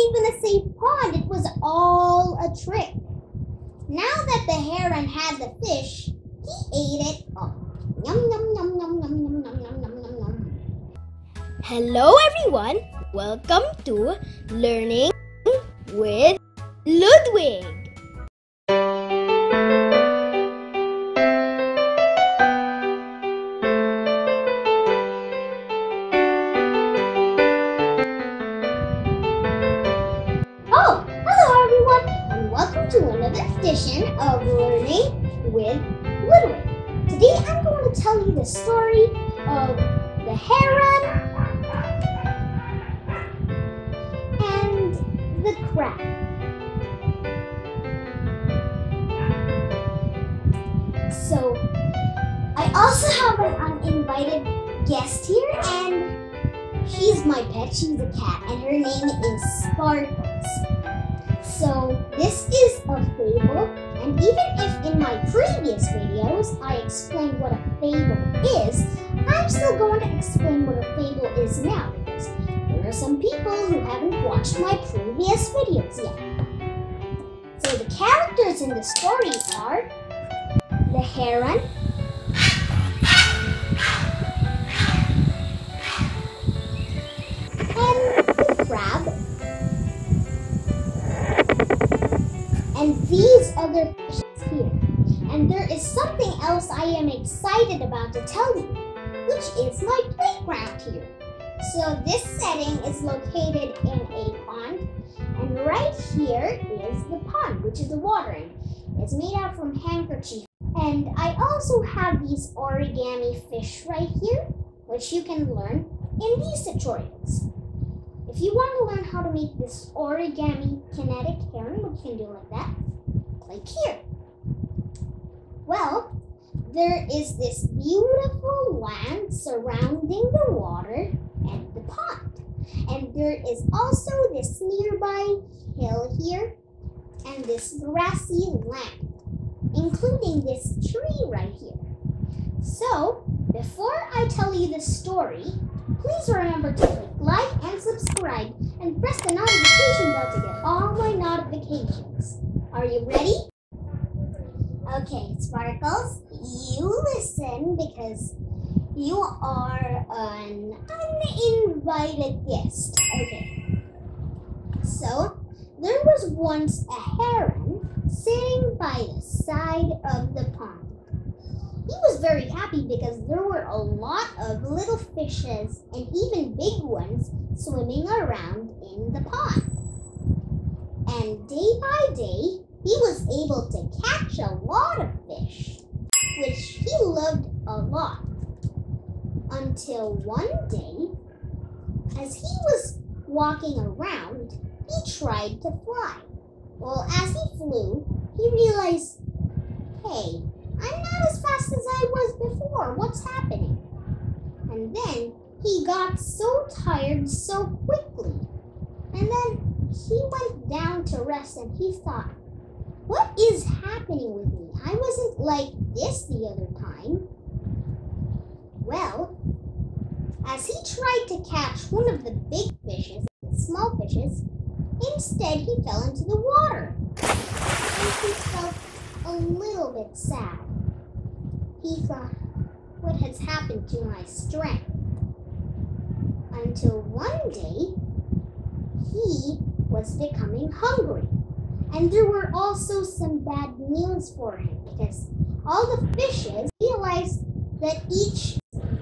even a safe pond. It was all a trick. Now that the heron had the fish, he ate it all. Yum, yum, yum, yum, yum, yum, yum, yum, yum, yum, yum. Hello everyone, welcome to Learning with Ludwig. Oh, hello everyone, and welcome to another edition of Learning with Ludwig. Today I'm going to tell you the story of the heron and the crab. So, I also have an uninvited guest here, and she's my pet. She's a cat, and her name is Sparkles. So, this is a fable, and even if in my previous videos I explained what a fable is, I'm still going to explain what a fable is now, because there are some people who haven't watched my previous videos yet. So the characters in the story are the heron, and the crab, and these other fishes here. And there is something else I am excited about to tell you, which is my playground here. So this setting is located in a pond, and right here is the pond, which is the watering. It's made out from handkerchief. And I also have these origami fish right here, which you can learn in these tutorials. If you want to learn how to make this origami kinetic heron, which you can do like that, click here. Well, there is this beautiful land surrounding the water and the pond. And there is also this nearby hill here and this grassy land, including this tree right here. So, before I tell you the story, please remember to click like and subscribe and press the notification bell to get all my notifications. Are you ready? Okay, Sparkles, you listen because you are an uninvited guest. Okay. So, there was once a heron sitting by the side of the pond. He was very happy because there were a lot of little fishes and even big ones swimming around in the pond. And day by day, he was able to catch a lot of fish, which he loved a lot. Until one day, as he was walking around, he tried to fly. Well, as he flew, he realized, hey, I'm not as fast as I was before. What's happening? And then he got so tired so quickly. And then he went down to rest and he thought, what is happening with me? I wasn't like this the other time. Well, as he tried to catch one of the big fishes and small fishes, instead he fell into the water. And he felt a little bit sad. He thought, what has happened to my strength? Until one day, he was becoming hungry. And there were also some bad news for him because all the fishes realized that each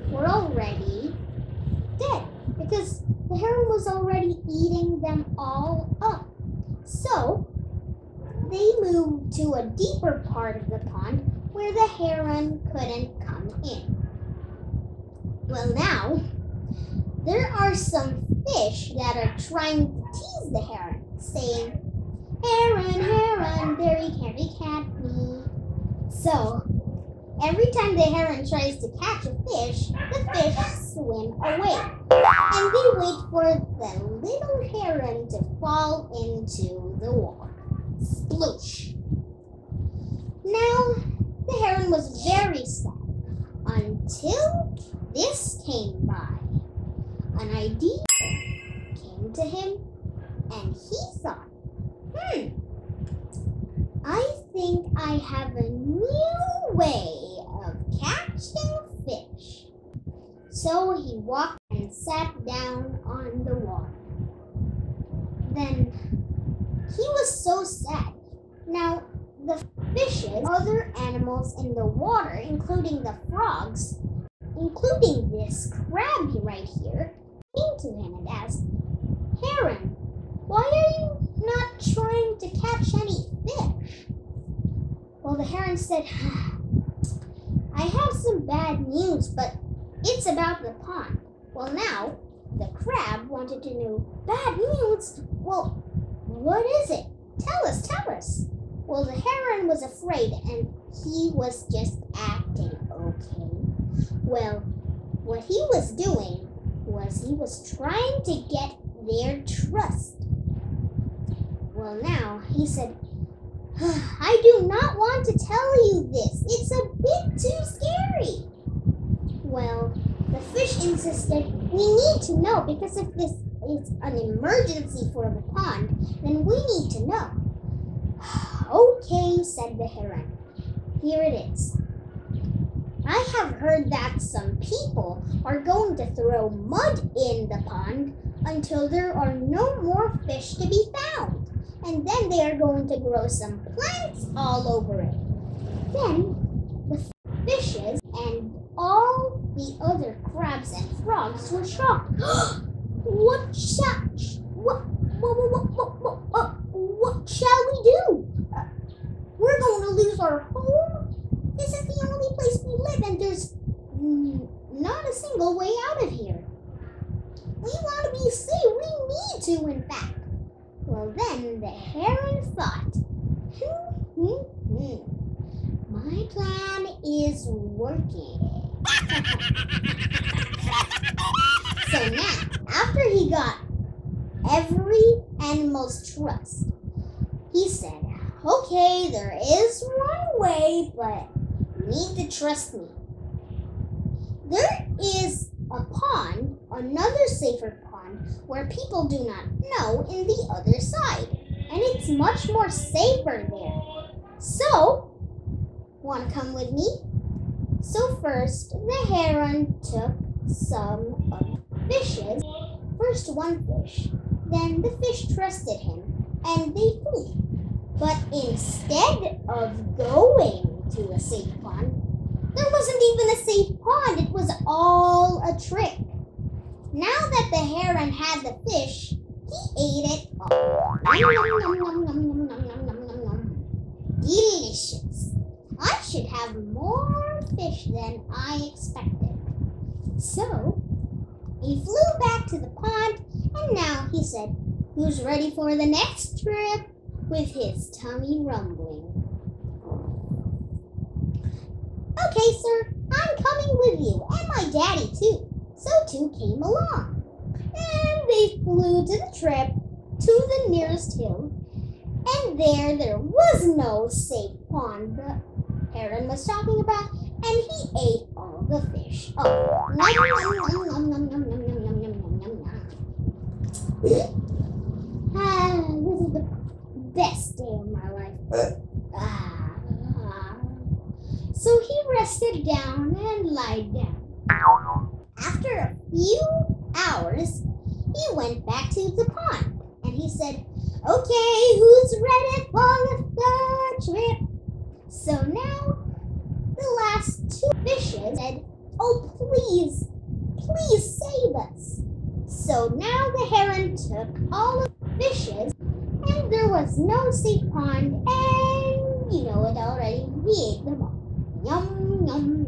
were already dead because the heron was already eating them all up. So they moved to a deeper part of the pond where the heron couldn't come in. Well, now there are some fish that are trying to tease the heron, saying, heron, heron, very cat me. So, every time the heron tries to catch a fish, the fish swim away. And they wait for the little heron to fall into the water. Sploosh. Now, the heron was very sad until this came by. An idea came to him. And he thought, I think I have a new way of catching fish. So he walked and sat down on the water. Then he was so sad. Now the fishes, other animals in the water, including the frogs, including this crab right here, came to him and asked, Heron, why are you not trying to catch any fish? Well, the heron said, I have some bad news, but it's about the pond. Well, now, the crab wanted to know, bad news? Well, what is it? Tell us. Well, the heron was afraid and he was just acting okay. Well, what he was doing was he was trying to get their trust. Well, now, he said, I do not want to tell you this. It's a bit too scary. Well, the fish insisted, we need to know, because if this is an emergency for the pond, then we need to know. Okay, said the heron. Here it is. I have heard that some people are going to throw mud in the pond until there are no more fish to be found. And then they are going to grow some plants all over it. Then the fishes and all the other crabs and frogs were shocked. What shall we do? We're going to lose our home? This is the only place we live and there's not a single way out of here. We want to be safe. We need to, in fact. Well, then the heron thought, my plan is working. So now, after he got every animal's trust, he said, okay, there is one way, but you need to trust me. There is a pond, another safer pond, where people do not know in the other side. And it's much more safer there. So, want to come with me? So first, the heron took some of the fishes. First one fish. Then the fish trusted him and they flew. But instead of going to a safe pond, there wasn't even a safe pond. It was all a trick. Now that the heron had the fish, he ate it all. Delicious. I should have more fish than I expected. So, he flew back to the pond, and now he said, who's ready for the next trip? With his tummy rumbling. Okay, sir, I'm coming with you, and my daddy too. So two came along, and they flew to the trip to the nearest hill, and there was no safe pond the heron was talking about, and he ate all the fish. Oh, this is the best day of my life. So he rested down and lied down. After a few hours, he went back to the pond and he said, okay, who's ready for the third trip? So now the last two fishes said, oh, please save us. So now the heron took all of the fishes and there was no safe pond and you know it already, he ate them all. Yum, yum.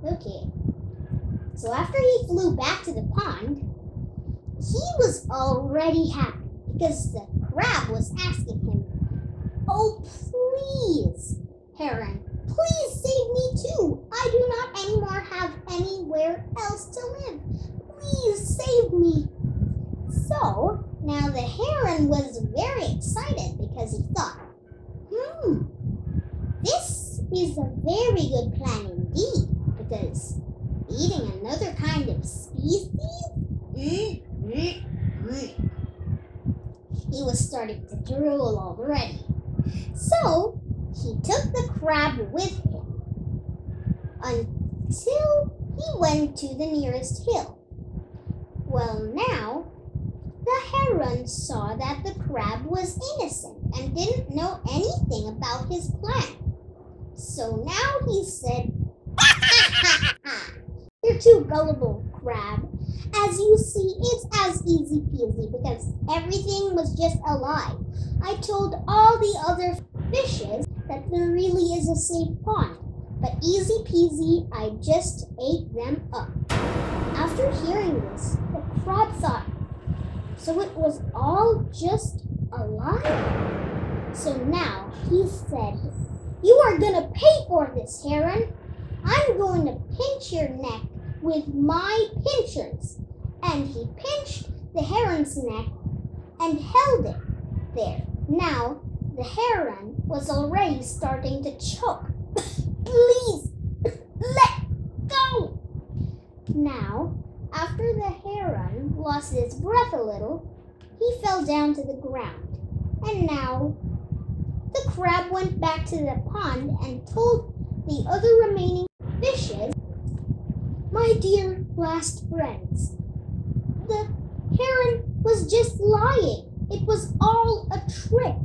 Okay. So after he flew back to the pond, he was already happy because the crab was asking him, oh, please, heron, please save me too. I do not anymore have anywhere else to live. Please save me. So now the heron was very excited because he thought, this is a very good plan indeed, because eating another kind of species? He was starting to drool already. So he took the crab with him until he went to the nearest hill. Well, now the heron saw that the crab was innocent and didn't know anything about his plan. So now he said, "You're too gullible, crab. As you see, it's as easy peasy because everything was just a lie. I told all the other fishes that there really is a safe pond, but easy peasy, I just ate them up." After hearing this, the crab thought, so it was all just a lie? So now he said, "You are gonna pay for this, Heron. I'm going to pinch your neck with my pinchers." And he pinched the heron's neck and held it there. Now the heron was already starting to choke. "Please, let go." Now, after the heron lost his breath a little, he fell down to the ground. And now the crab went back to the pond and told the other remaining fishes, "My dear last friends, the heron was just lying. It was all a trick.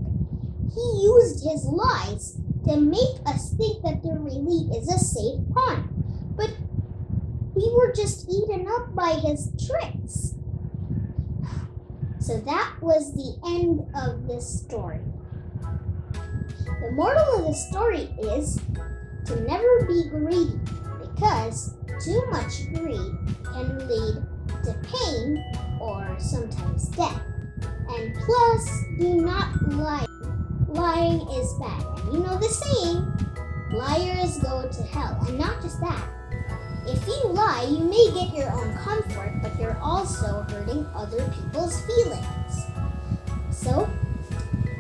He used his lies to make us think that there really is a safe pond. But we were just eaten up by his tricks." So that was the end of this story. The moral of the story is to never be greedy, because too much greed can lead to pain or sometimes death. And plus, do not lie. Lying is bad. And you know the saying, liars go to hell. And not just that. If you lie, you may get your own comfort, but you're also hurting other people's feelings. So,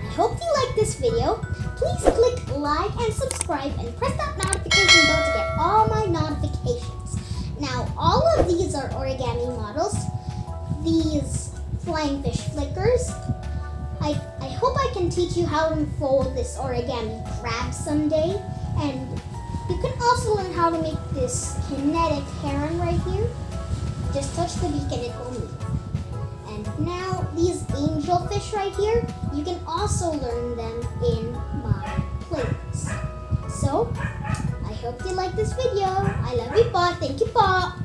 I hope you like this video. Please click like and subscribe and press that notification bell to get all my notifications. Now, all of these are origami models. These flying fish flickers. I hope I can teach you how to fold this origami crab someday. And you can also learn how to make this kinetic heron right here. Just touch the beak and it will move. And now these angelfish right here, you can also learn them in my playlist. So, I hope you like this video. I love you po. Thank you po.